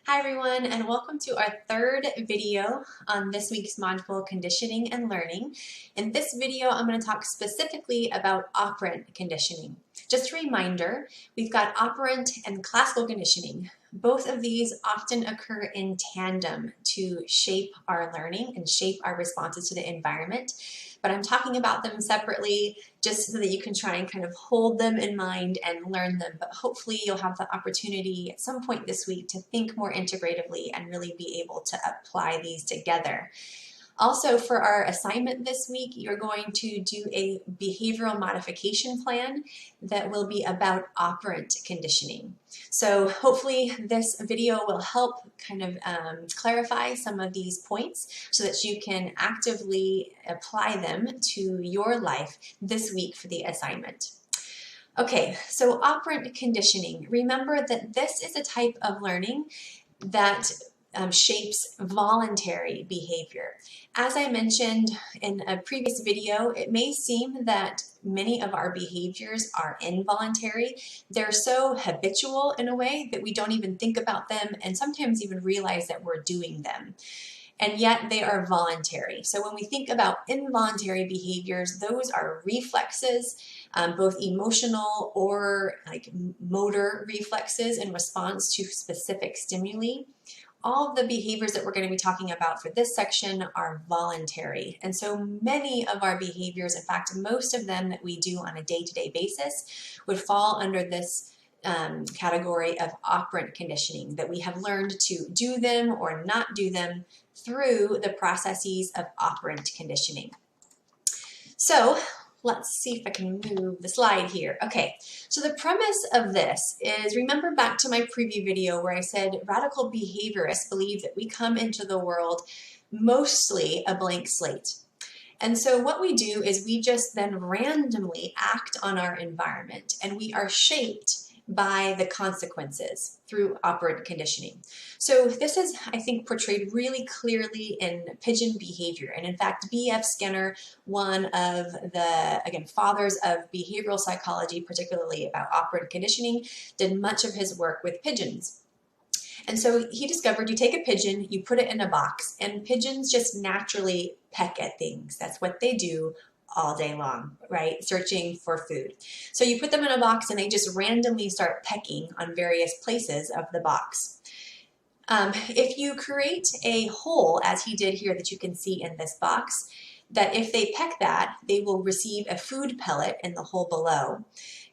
Hi everyone, and welcome to our third video on this week's module, Conditioning and Learning. In this video, I'm going to talk specifically about operant conditioning. Just a reminder, we've got operant and classical conditioning. Both of these often occur in tandem to shape our learning and shape our responses to the environment, but I'm talking about them separately just so that you can try and kind of hold them in mind and learn them. But hopefully you'll have the opportunity at some point this week to think more integratively and really be able to apply these together. Also, for our assignment this week, you're going to do a behavioral modification plan that will be about operant conditioning. So hopefully this video will help kind of clarify some of these points so that you can actively apply them to your life this week for the assignment. Okay, so operant conditioning. Remember that this is a type of learning that shapes voluntary behavior. As I mentioned in a previous video, it may seem that many of our behaviors are involuntary. They're so habitual in a way that we don't even think about them and sometimes even realize that we're doing them. And yet they are voluntary. So when we think about involuntary behaviors, those are reflexes, both emotional or like motor reflexes in response to specific stimuli. All of the behaviors that we're going to be talking about for this section are voluntary. And so many of our behaviors, in fact, most of them that we do on a day-to-day basis would fall under this category of operant conditioning, that we have learned to do them or not do them through the processes of operant conditioning. So let's see if I can move the slide here. Okay, so the premise of this is, remember back to my preview video where I said radical behaviorists believe that we come into the world mostly a blank slate. And so what we do is we just then randomly act on our environment, and we are shaped by the consequences through operant conditioning. So this is, I think, portrayed really clearly in pigeon behavior. And in fact, B.F. Skinner, one of the, again, fathers of behavioral psychology, particularly about operant conditioning, did much of his work with pigeons. And so he discovered you take a pigeon, you put it in a box, and pigeons just naturally peck at things. That's what they do all day long, right? Searching for food. So you put them in a box and they just randomly start pecking on various places of the box. If you create a hole, as he did here that you can see in this box, that if they peck that, they will receive a food pellet in the hole below.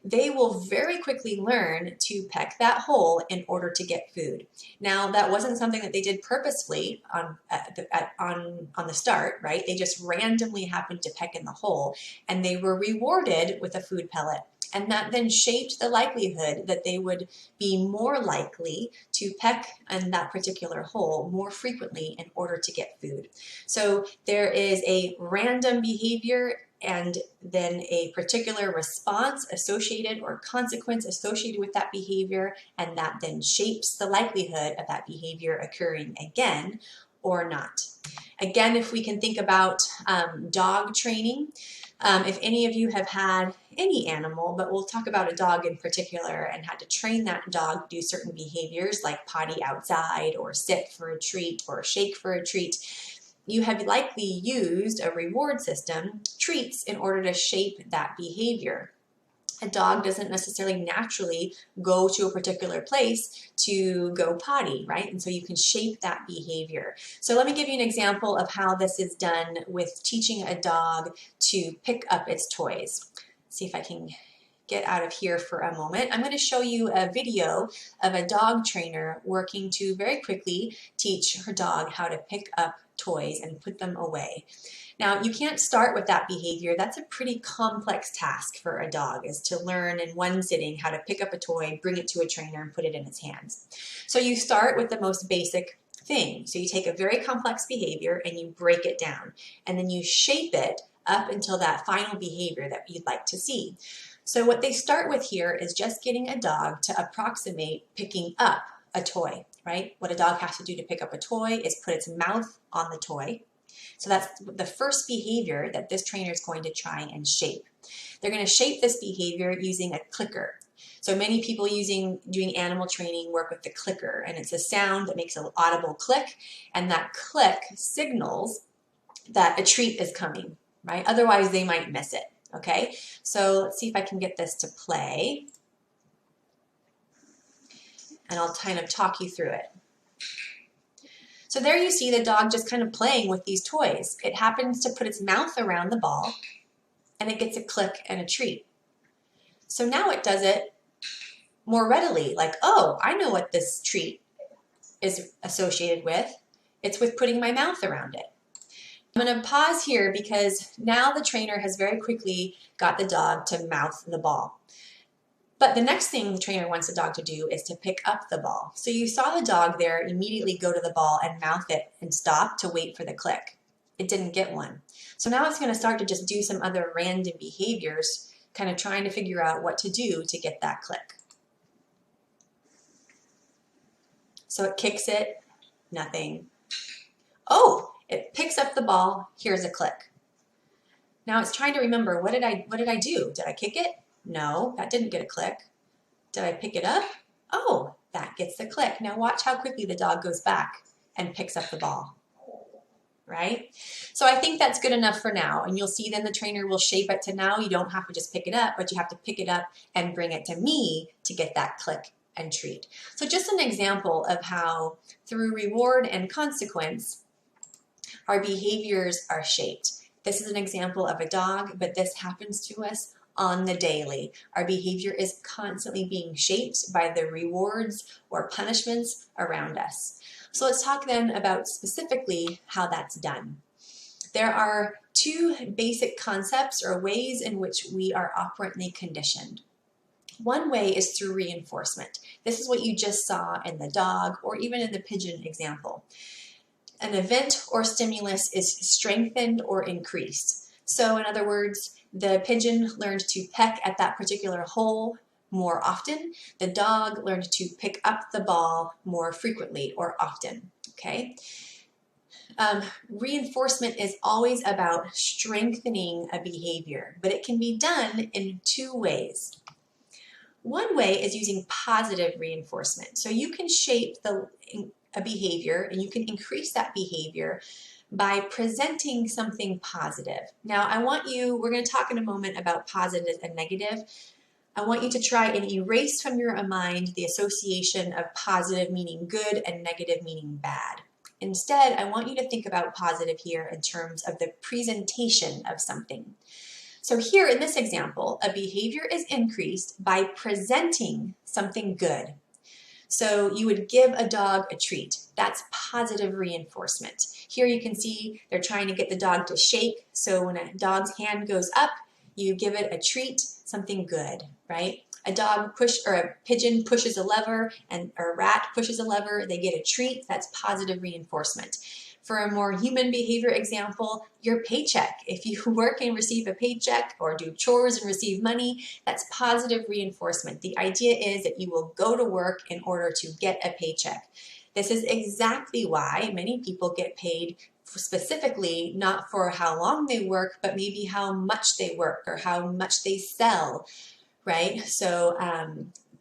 They will very quickly learn to peck that hole in order to get food. Now, that wasn't something that they did purposefully on the start, right? They just randomly happened to peck in the hole, and they were rewarded with a food pellet. And that then shaped the likelihood that they would be more likely to peck in that particular hole more frequently in order to get food. So there is a random behavior and then a particular response associated or consequence associated with that behavior, and that then shapes the likelihood of that behavior occurring again or not. Again, if we can think about dog training, if any of you have had any animal, but we'll talk about a dog in particular, and had to train that dog to do certain behaviors like potty outside or sit for a treat or shake for a treat, you have likely used a reward system, treats, in order to shape that behavior. A dog doesn't necessarily naturally go to a particular place to go potty, right? And so you can shape that behavior. So let me give you an example of how this is done with teaching a dog to pick up its toys. See if I can get out of here for a moment. I'm going to show you a video of a dog trainer working to very quickly teach her dog how to pick up toys and put them away. Now, you can't start with that behavior. That's a pretty complex task for a dog, is to learn in one sitting how to pick up a toy, bring it to a trainer, and put it in its hands. So you start with the most basic thing. So you take a very complex behavior and you break it down, and then you shape it up until that final behavior that you'd like to see. So what they start with here is just getting a dog to approximate picking up a toy, right? What a dog has to do to pick up a toy is put its mouth on the toy. So that's the first behavior that this trainer is going to try and shape. They're going to shape this behavior using a clicker. So many people doing animal training work with the clicker, and it's a sound that makes an audible click, and that click signals that a treat is coming, right? Otherwise, they might miss it, okay? So let's see if I can get this to play, and I'll kind of talk you through it. So there you see the dog just kind of playing with these toys. It happens to put its mouth around the ball, and it gets a click and a treat. So now it does it more readily, like, oh, I know what this treat is associated with. It's with putting my mouth around it. I'm going to pause here because now the trainer has very quickly got the dog to mouth the ball. But the next thing the trainer wants the dog to do is to pick up the ball. So you saw the dog there immediately go to the ball and mouth it and stop to wait for the click. It didn't get one. So now it's going to start to just do some other random behaviors, kind of trying to figure out what to do to get that click. So it kicks it, nothing. Oh, it picks up the ball, here's a click. Now it's trying to remember, what did I do? Did I kick it? No, that didn't get a click. Did I pick it up? Oh, that gets the click. Now watch how quickly the dog goes back and picks up the ball, right? So I think that's good enough for now, and you'll see then the trainer will shape it to now you don't have to just pick it up, but you have to pick it up and bring it to me to get that click and treat. So just an example of how through reward and consequence, our behaviors are shaped. This is an example of a dog, but this happens to us on the daily. Our behavior is constantly being shaped by the rewards or punishments around us. So let's talk then about specifically how that's done. There are two basic concepts or ways in which we are operantly conditioned. One way is through reinforcement. This is what you just saw in the dog or even in the pigeon example. An event or stimulus is strengthened or increased. So in other words, the pigeon learned to peck at that particular hole more often. The dog learned to pick up the ball more frequently or often, okay? Reinforcement is always about strengthening a behavior, but it can be done in two ways. One way is using positive reinforcement. So you can shape a behavior and you can increase that behavior by presenting something positive. Now we're going to talk in a moment about positive and negative. I want you to try and erase from your mind the association of positive meaning good and negative meaning bad. Instead, I want you to think about positive here in terms of the presentation of something. So here in this example, a behavior is increased by presenting something good. So you would give a dog a treat. That's positive reinforcement. Here you can see they're trying to get the dog to shake. So when a dog's hand goes up, you give it a treat, something good, right? A pigeon pushes a lever or a rat pushes a lever, they get a treat. That's positive reinforcement. For a more human behavior example, your paycheck. If you work and receive a paycheck or do chores and receive money, that's positive reinforcement. The idea is that you will go to work in order to get a paycheck. This is exactly why many people get paid specifically not for how long they work, but maybe how much they work or how much they sell, right? So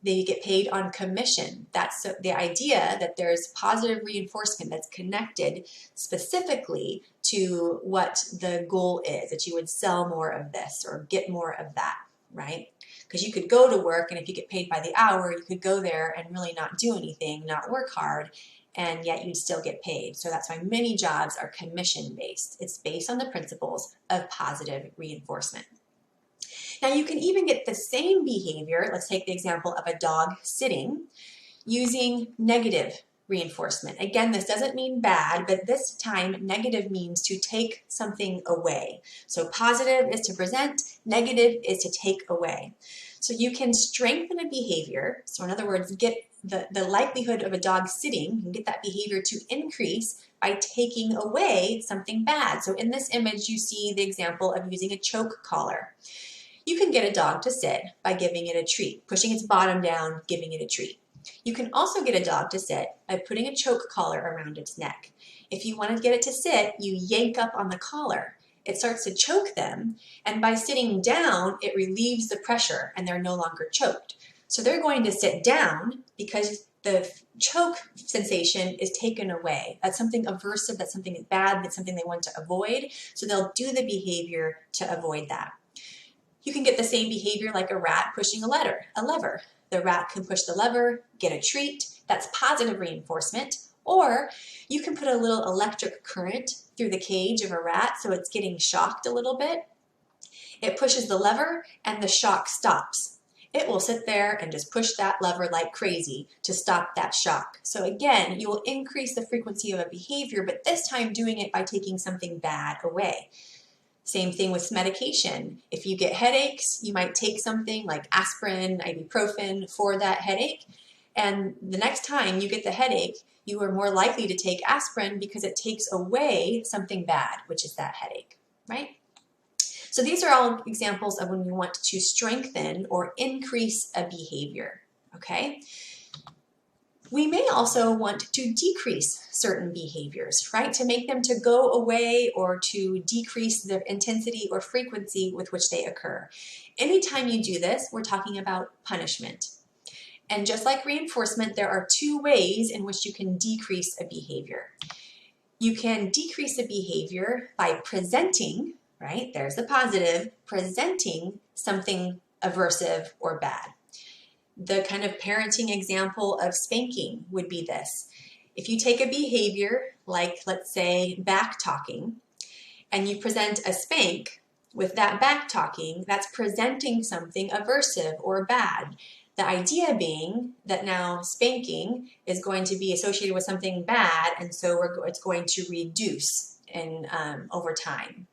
they get paid on commission. That's the idea that there's positive reinforcement that's connected specifically to what the goal is, that you would sell more of this or get more of that, right? Because you could go to work and if you get paid by the hour, you could go there and really not do anything, not work hard, and yet you'd still get paid. So that's why many jobs are commission-based. It's based on the principles of positive reinforcement. Now you can even get the same behavior, let's take the example of a dog sitting, using negative reinforcement. Again, this doesn't mean bad, but this time negative means to take something away. So positive is to present, negative is to take away. So you can strengthen a behavior, so in other words, get the likelihood of a dog sitting, you can get that behavior to increase by taking away something bad. So in this image, you see the example of using a choke collar. You can get a dog to sit by giving it a treat, pushing its bottom down, giving it a treat. You can also get a dog to sit by putting a choke collar around its neck. If you want to get it to sit, you yank up on the collar. It starts to choke them, and by sitting down, it relieves the pressure and they're no longer choked. So they're going to sit down because the choke sensation is taken away. That's something aversive, that's something bad, that's something they want to avoid. So they'll do the behavior to avoid that. You can get the same behavior like a rat pushing a lever. The rat can push the lever, get a treat. That's positive reinforcement. Or you can put a little electric current through the cage of a rat so it's getting shocked a little bit. It pushes the lever and the shock stops. It will sit there and just push that lever like crazy to stop that shock. So again, you will increase the frequency of a behavior, but this time doing it by taking something bad away. Same thing with medication. If you get headaches, you might take something like aspirin, ibuprofen for that headache. And the next time you get the headache, you are more likely to take aspirin because it takes away something bad, which is that headache, right? So these are all examples of when you want to strengthen or increase a behavior, okay? We may also want to decrease certain behaviors, right? To make them to go away or to decrease the intensity or frequency with which they occur. Anytime you do this, we're talking about punishment. And just like reinforcement, there are two ways in which you can decrease a behavior. You can decrease a behavior by presenting, right? There's the positive, presenting something aversive or bad. The kind of parenting example of spanking would be this. If you take a behavior like, let's say, back talking, and you present a spank with that back talking, that's presenting something aversive or bad. The idea being that now spanking is going to be associated with something bad, and so it's going to reduce over time.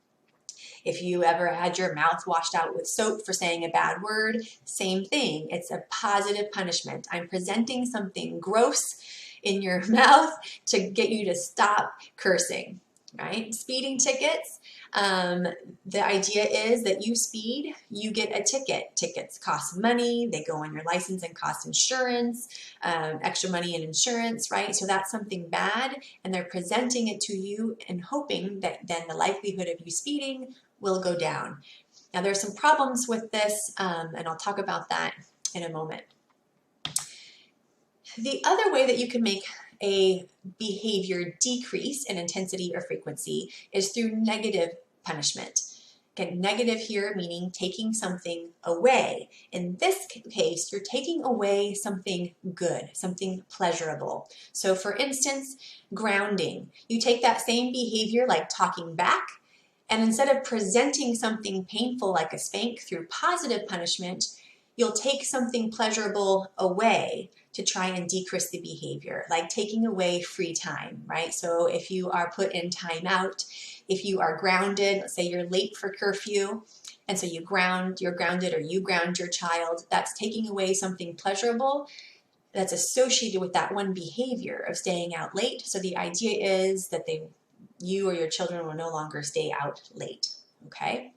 If you ever had your mouth washed out with soap for saying a bad word, same thing. It's a positive punishment. I'm presenting something gross in your mouth to get you to stop cursing, right? Speeding tickets, the idea is that you speed, you get a ticket. Tickets cost money, they go on your license and cost insurance, extra money in insurance, right? So that's something bad, and they're presenting it to you and hoping that then the likelihood of you speeding will go down. Now there's some problems with this, and I'll talk about that in a moment. The other way that you can make a behavior decrease in intensity or frequency is through negative punishment. Again, negative here meaning taking something away. In this case, you're taking away something good, something pleasurable. So for instance, grounding. You take that same behavior like talking back, and instead of presenting something painful like a spank through positive punishment, you'll take something pleasurable away to try and decrease the behavior, like taking away free time, right? So if you are put in timeout, if you are grounded, let's say you're late for curfew, and so you're grounded or you ground your child, that's taking away something pleasurable that's associated with that one behavior of staying out late. So the idea is that you or your children will no longer stay out late, okay?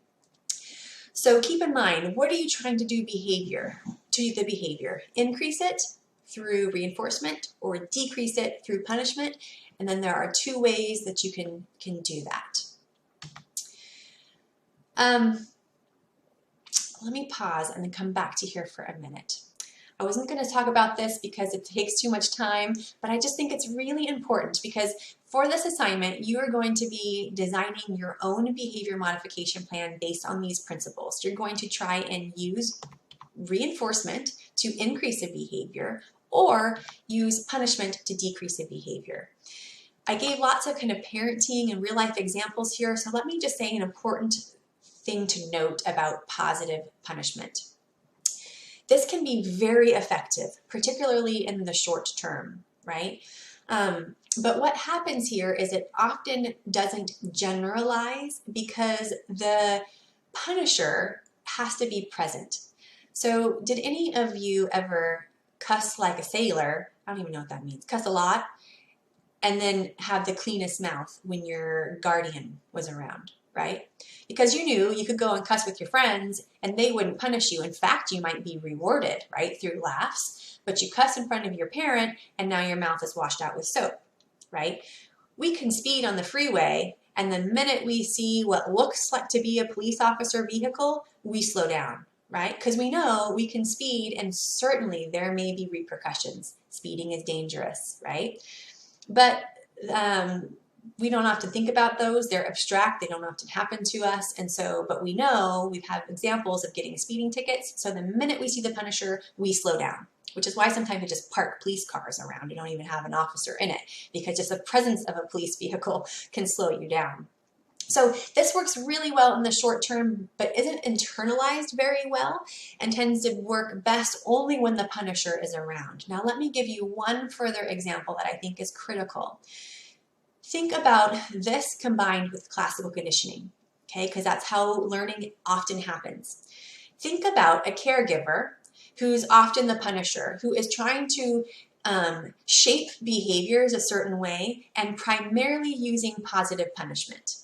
So keep in mind, what are you trying to do to the behavior? Increase it through reinforcement or decrease it through punishment. And then there are two ways that you can do that. Let me pause and then come back to here for a minute. I wasn't going to talk about this because it takes too much time, but I just think it's really important because for this assignment, you are going to be designing your own behavior modification plan based on these principles. You're going to try and use reinforcement to increase a behavior or use punishment to decrease a behavior. I gave lots of kind of parenting and real life examples here, so let me just say an important thing to note about positive punishment. This can be very effective, particularly in the short term, right? But what happens here is it often doesn't generalize because the punisher has to be present. So did any of you ever cuss like a sailor? I don't even know what that means. Cuss a lot and then have the cleanest mouth when your guardian was around, right? Because you knew you could go and cuss with your friends and they wouldn't punish you. In fact, you might be rewarded, right, through laughs. But you cuss in front of your parent and now your mouth is washed out with soap, right? We can speed on the freeway and the minute we see what looks like to be a police officer vehicle, we slow down, right? Because we know we can speed and certainly there may be repercussions. Speeding is dangerous, right? But we don't have to think about those. They're abstract. They don't often happen to us. And so, but we know we've had examples of getting speeding tickets. So the minute we see the punisher, we slow down, which is why sometimes we just park police cars around. You don't even have an officer in it because just the presence of a police vehicle can slow you down. So this works really well in the short term, but isn't internalized very well and tends to work best only when the punisher is around. Now let me give you one further example that I think is critical. Think about this combined with classical conditioning, okay? Because that's how learning often happens. Think about a caregiver who's often the punisher, who is trying to shape behaviors a certain way and primarily using positive punishment.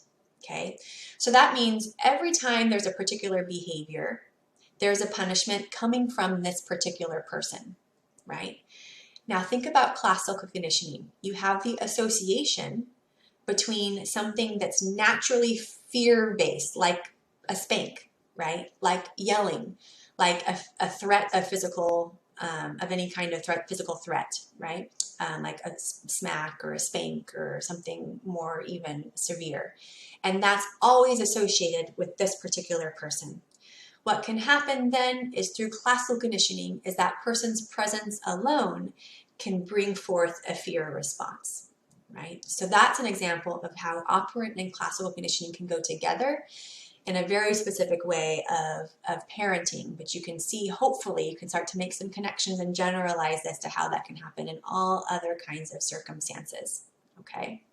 Okay, so that means every time there's a particular behavior, there's a punishment coming from this particular person, right? Now think about classical conditioning. You have the association between something that's naturally fear-based, like a spank, right? Like yelling, like a threat of physical, of any kind of physical threat, right? Like a smack or a spank or something more even severe. And that's always associated with this particular person. What can happen then is through classical conditioning is that person's presence alone can bring forth a fear response, right? So that's an example of how operant and classical conditioning can go together in a very specific way of parenting, but you can see, hopefully, you can start to make some connections and generalize this to how that can happen in all other kinds of circumstances, okay?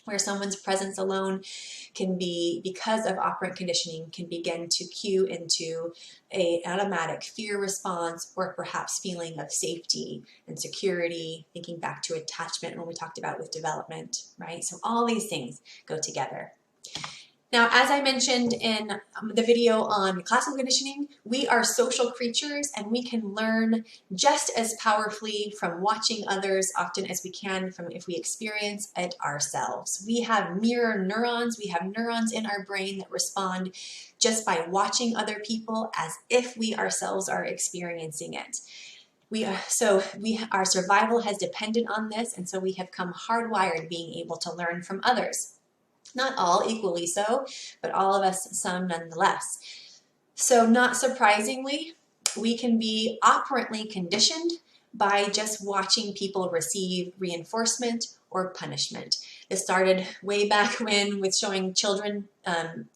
Where someone's presence alone can be, because of operant conditioning, can begin to cue into an automatic fear response or perhaps feeling of safety and security, thinking back to attachment when we talked about with development, right? So all these things go together. Now, as I mentioned in the video on classical conditioning, we are social creatures and we can learn just as powerfully from watching others often as we can from if we experience it ourselves. We have mirror neurons. We have neurons in our brain that respond just by watching other people as if we ourselves are experiencing it. Our survival has depended on this, and so we have come hardwired being able to learn from others. Not all equally so, but all of us some nonetheless. So not surprisingly, we can be operantly conditioned by just watching people receive reinforcement or punishment. This started way back when with showing children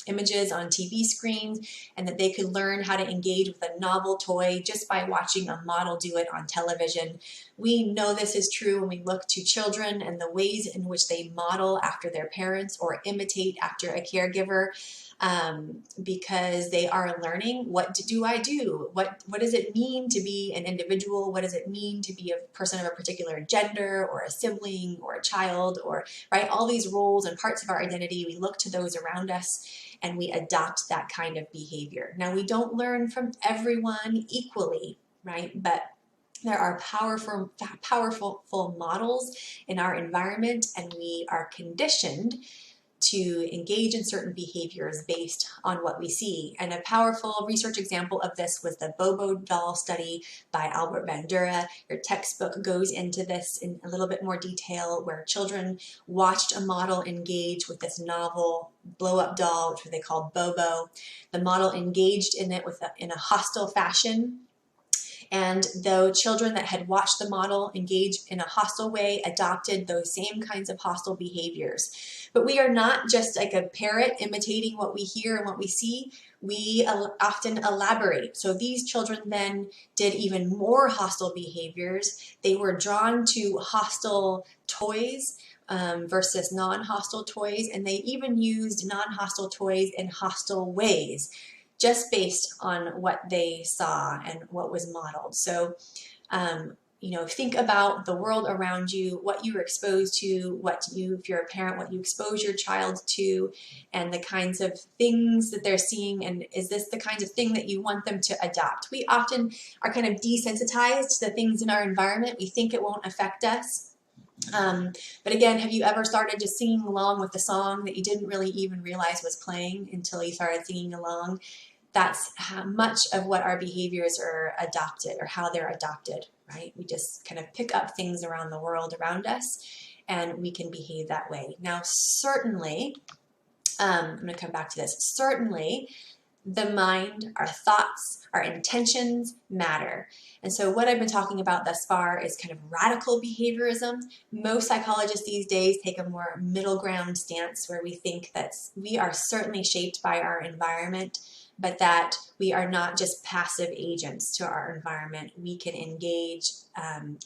images on TV screens and that they could learn how to engage with a novel toy just by watching a model do it on television. We know this is true when we look to children and the ways in which they model after their parents or imitate after a caregiver. Because they are learning, what do I do? What does it mean to be an individual? What does it mean to be a person of a particular gender or a sibling or a child, or right? All these roles and parts of our identity, we look to those around us and we adopt that kind of behavior. Now, we don't learn from everyone equally, right? But there are powerful models in our environment, and we are conditioned to engage in certain behaviors based on what we see. And a powerful research example of this was the Bobo doll study by Albert Bandura. Your textbook goes into this in a little bit more detail, where children watched a model engage with this novel blow-up doll, which they called Bobo. The model engaged in it in a hostile fashion. And though children that had watched the model engage in a hostile way adopted those same kinds of hostile behaviors. But we are not just like a parrot imitating what we hear and what we see. We often elaborate. So these children then did even more hostile behaviors. They were drawn to hostile toys versus non-hostile toys, and they even used non-hostile toys in hostile ways, just based on what they saw and what was modeled. So, think about the world around you, what you were exposed to, if you're a parent, what you expose your child to, and the kinds of things that they're seeing, and is this the kinds of thing that you want them to adopt? We often are kind of desensitized to the things in our environment. We think it won't affect us. But again, have you ever started just singing along with the song that you didn't really even realize was playing until you started singing along? that's how much of what our behaviors are adopted or how they're adopted, right? We just kind of pick up things around the world around us and we can behave that way. Now, certainly, I'm going to come back to this, certainly the mind, our thoughts, our intentions matter. And so what I've been talking about thus far is kind of radical behaviorism. Most psychologists these days take a more middle ground stance where we think that we are certainly shaped by our environment, but that we are not just passive agents to our environment. We can engage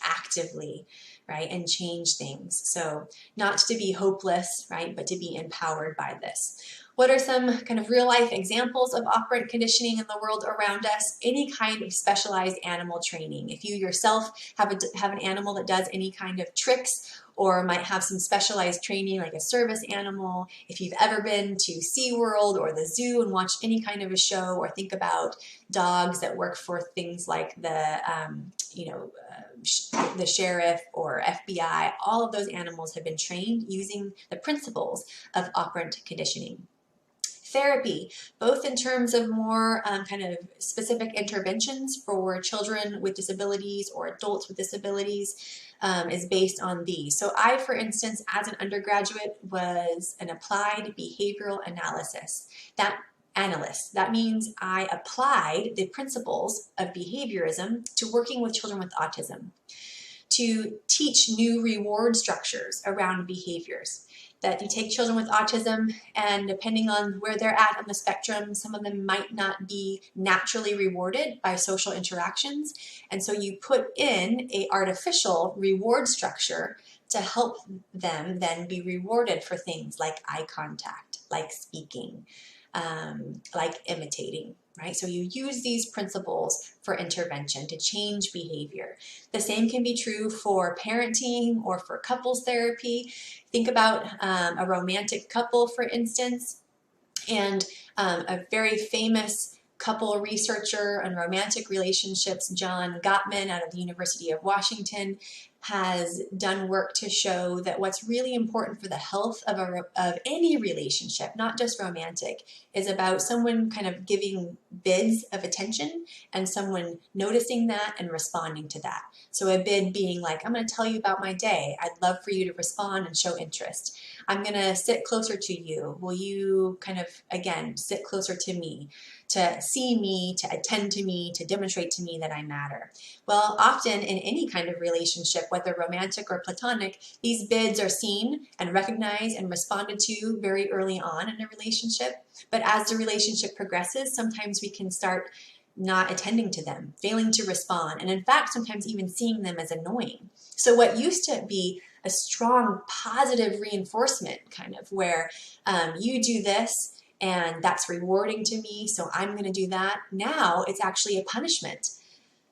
actively, right, and change things. So not to be hopeless, right, but to be empowered by this. What are some kind of real life examples of operant conditioning in the world around us? Any kind of specialized animal training. If you yourself have an animal that does any kind of tricks or might have some specialized training like a service animal, if you've ever been to SeaWorld or the zoo and watched any kind of a show, or think about dogs that work for things like the the sheriff or FBI, all of those animals have been trained using the principles of operant conditioning. Therapy, both in terms of more kind of specific interventions for children with disabilities or adults with disabilities, is based on these. So I, for instance, as an undergraduate, was an applied behavioral analysis. That means I applied the principles of behaviorism to working with children with autism, to teach new reward structures around behaviors. That you take children with autism, and depending on where they're at on the spectrum, some of them might not be naturally rewarded by social interactions. And so you put in an artificial reward structure to help them then be rewarded for things like eye contact, like speaking, like imitating, right? So you use these principles for intervention to change behavior. The same can be true for parenting or for couples therapy. Think about a romantic couple, for instance, and a very famous couple researcher on romantic relationships, John Gottman out of the University of Washington, has done work to show that what's really important for the health of any relationship, not just romantic, is about someone kind of giving bids of attention and someone noticing that and responding to that. So a bid being like, I'm going to tell you about my day. I'd love for you to respond and show interest. I'm going to sit closer to you. Will you kind of, again, sit closer to me, to see me, to attend to me, to demonstrate to me that I matter? Well, often in any kind of relationship, whether romantic or platonic, these bids are seen and recognized and responded to very early on in a relationship. But as the relationship progresses, sometimes we can start not attending to them, failing to respond, and in fact, sometimes even seeing them as annoying. So what used to be a strong positive reinforcement, kind of where you do this and that's rewarding to me, so I'm going to do that. Now it's actually a punishment.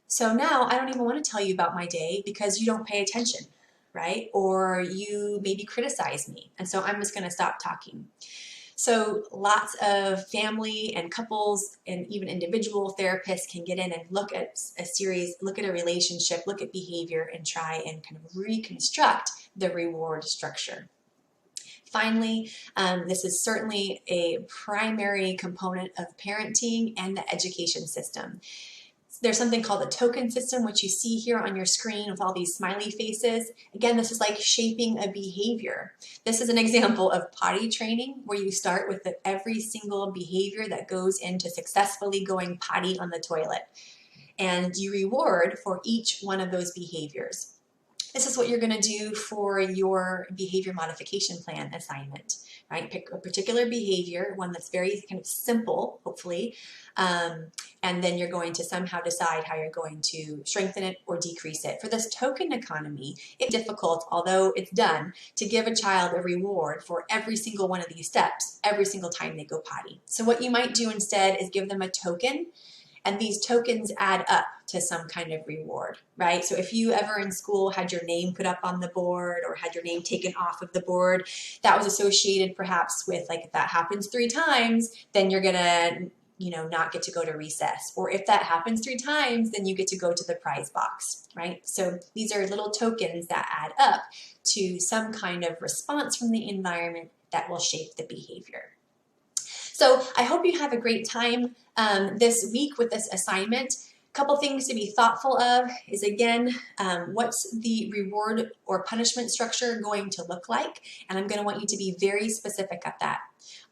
So now I don't even want to tell you about my day because you don't pay attention, right? Or you maybe criticize me, and so I'm just going to stop talking. So lots of family and couples and even individual therapists can get in and look at a series, look at a relationship, look at behavior, and try and kind of reconstruct the reward structure. Finally, this is certainly a primary component of parenting and the education system. There's something called the token system, which you see here on your screen with all these smiley faces. Again, this is like shaping a behavior. This is an example of potty training, where you start with every single behavior that goes into successfully going potty on the toilet. And you reward for each one of those behaviors. This is what you're going to do for your behavior modification plan assignment, right? Pick a particular behavior, one that's very kind of simple, hopefully, and then you're going to somehow decide how you're going to strengthen it or decrease it. For this token economy, it's difficult, although it's done, to give a child a reward for every single one of these steps every single time they go potty. So what you might do instead is give them a token, and these tokens add up to some kind of reward, right? So if you ever in school had your name put up on the board or had your name taken off of the board, that was associated perhaps with, like, if that happens 3 times, then you're gonna, not get to go to recess. Or if that happens 3 times, then you get to go to the prize box, right? So these are little tokens that add up to some kind of response from the environment that will shape the behavior. So I hope you have a great time this week with this assignment. Couple things to be thoughtful of is, again, what's the reward or punishment structure going to look like? And I'm going to want you to be very specific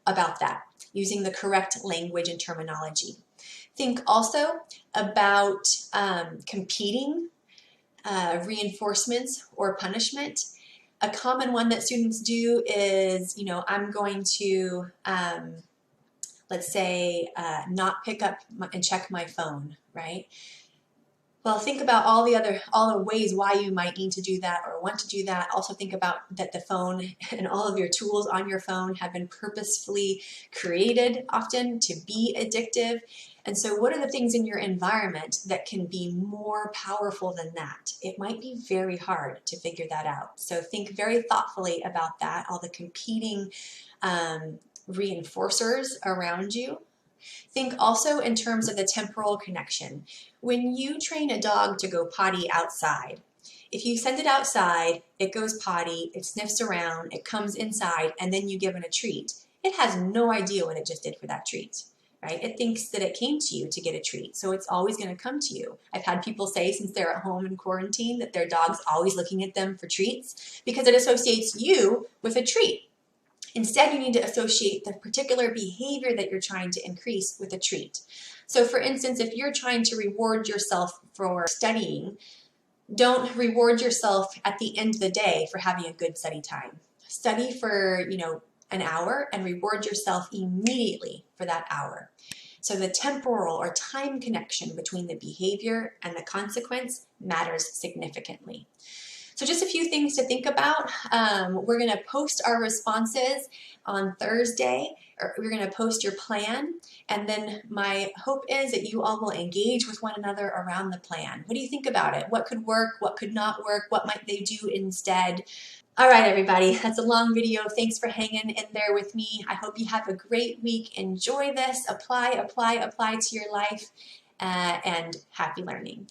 about that, using the correct language and terminology. Think also about competing reinforcements or punishment. A common one that students do is, I'm going to, let's say, not pick up and check my phone, right? Well, think about all the ways why you might need to do that or want to do that. Also think about that the phone and all of your tools on your phone have been purposefully created often to be addictive. And so what are the things in your environment that can be more powerful than that? It might be very hard to figure that out. So think very thoughtfully about that, all the competing reinforcers around you. Think also in terms of the temporal connection. When you train a dog to go potty outside, if you send it outside, it goes potty, it sniffs around, it comes inside, and then you give it a treat, it has no idea what it just did for that treat, right? It thinks that it came to you to get a treat, so it's always going to come to you. I've had people say, since they're at home in quarantine, that their dog's always looking at them for treats because it associates you with a treat. Instead, you need to associate the particular behavior that you're trying to increase with a treat. So for instance, if you're trying to reward yourself for studying, don't reward yourself at the end of the day for having a good study time. Study for, an hour and reward yourself immediately for that hour. So the temporal or time connection between the behavior and the consequence matters significantly. So just a few things to think about. We're going to post our responses on Thursday, or we're going to post your plan, and then my hope is that you all will engage with one another around the plan. What do you think about it? What could work? What could not work? What might they do instead? All right, everybody, that's a long video. Thanks for hanging in there with me. I hope you have a great week. Enjoy this. Apply to your life, and happy learning.